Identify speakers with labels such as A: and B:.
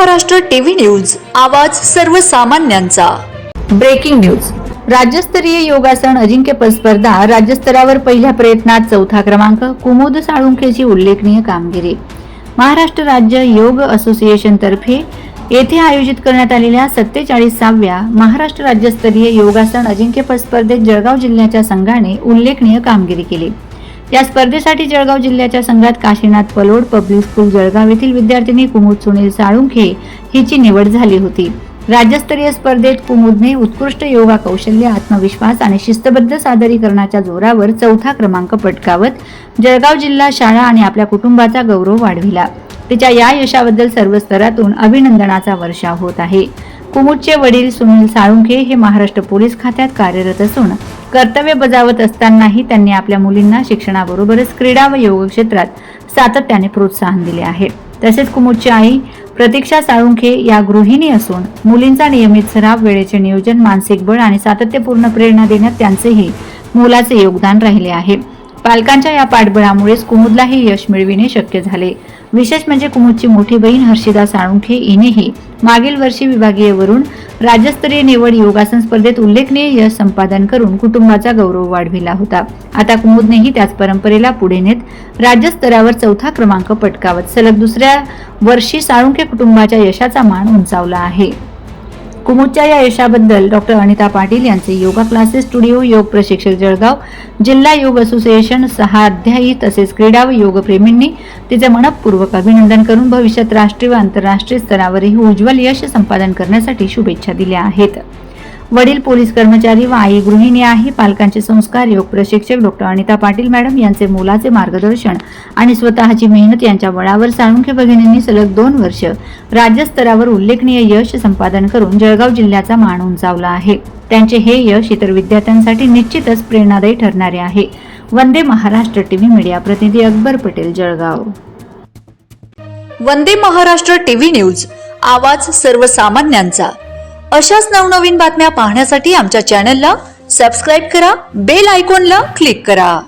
A: Maharashtra TV news, आवाज सर्वसामान्यांचा।
B: Breaking news. राज्यस्तरीय योगासन अजिंक्यपद स्पर्धा राज्यस्तरावर पहिल्या प्रयत्नात चौथा क्रमांक, कुमुद साळुंखेची उल्लेखनीय कामगिरी। महाराष्ट्र राज्य योग असोसिएशन तर्फे येथे आयोजित करण्यात आलेल्या 47व्या महाराष्ट्र राज्यस्तरीय योगासन अजिंक्यपद स्पर्धेत जळगाव जिल्ह्याच्या संघाने उल्लेखनीय कामगिरी केली। या स्पर्धेसाठी जळगाव जिल्ह्याच्या संघात काशीनाथ पलोड पब्लिक स्कूल जळगाव येथील विद्यार्थिनी कुमुद सुनील साळुंखे हिची निवड झाली होती। राज्यस्तरीय स्पर्धेत कुमुदने उत्कृष्ट योगा कौशल्य, आत्मविश्वास आणि शिस्तबद्ध सादरीकरणाच्या जोरावर चौथा क्रमांक पटकावत जळगाव जिल्हा, शाळा आणि आपल्या कुटुंबाचा गौरव वाढविला। तिच्या या यशाबद्दल सर्व स्तरातून अभिनंदनाचा वर्षाव होत आहे। कुमुदचे वडील सुनील साळुंखे हे महाराष्ट्र पोलीस खात्यात कार्यरत असून कर्तव्य बजावत असतानाही त्यांनी आपल्या मुलींना शिक्षणाबरोबरच क्रीडा व योग क्षेत्रात सातत्याने प्रोत्साहन दिले आहे। तसेच कुमुदची आई प्रतीक्षा साळुंखे या गृहिणी असून मुलींचा नियमित सराव, वेळेचे नियोजन, मानसिक बळ आणि सातत्यपूर्ण प्रेरणा देण्यात त्यांचेही मोलाचे योगदान राहिले आहे। पालकांच्या या पाठबळामुळेच कुमुदला हे यश मिळविणे शक्य झाले। विशेष म्हणजे कुमुदची मोठी बहीण हर्षिदा साळुंखे हिनेही मागील वर्षी विभागीय वरून राज्यस्तरीय निवड योगासन स्पर्धेत उल्लेखनीय यश संपादन करून कुटुंबाचा गौरव वाढविला होता। आता कुमुदनेही त्याच परंपरेला पुढे नेत राज्यस्तरावर चौथा क्रमांक पटकावत सलग दुसऱ्या वर्षी साळुंखे कुटुंबाच्या यशाचा मान उंचावला आहे। कुमुदच्या या यशाबद्दल डॉक्टर अनिता पाटील यांचे योगा क्लासेस स्टुडिओ, योग प्रशिक्षक जळगाव, जिल्हा योग असोसिएशन, 6 अध्यायी तसेच क्रीडा व योग प्रेमींनी तिचे मनपूर्वक अभिनंदन करून भविष्यात राष्ट्रीय व आंतरराष्ट्रीय स्तरावरही उज्ज्वल यश संपादन करण्यासाठी शुभेच्छा दिल्या आहेत। वडील पोलीस कर्मचारी व आई गृहिणी आहे। पालकांचे संस्कार, योग प्रशिक्षक डॉक्टर अनिता पाटील मॅडम यांचे मोलाचे मार्गदर्शन आणि स्वतःची मेहनत यांच्या बळावर साळुंखे भगिनींनी सलग 2 वर्ष राज्यस्तरावर उल्लेखनीय यश संपादन करून जळगाव जिल्ह्याचा मान उंचावला आहे। त्यांचे हे यश इतर विद्यार्थ्यांसाठी निश्चितच प्रेरणादायी ठरणारे आहे। वंदे महाराष्ट्र टीव्ही मीडिया प्रतिनिधी अकबर पटेल, जळगाव।
A: वंदे महाराष्ट्र टीव्ही न्यूज, आवाज सर्वसामान्यांचा। अशाच नवनवीन बातम्या पाहण्यासाठी आमच्या चॅनलला सबस्क्राइब करा, बेल आयकॉनला क्लिक करा।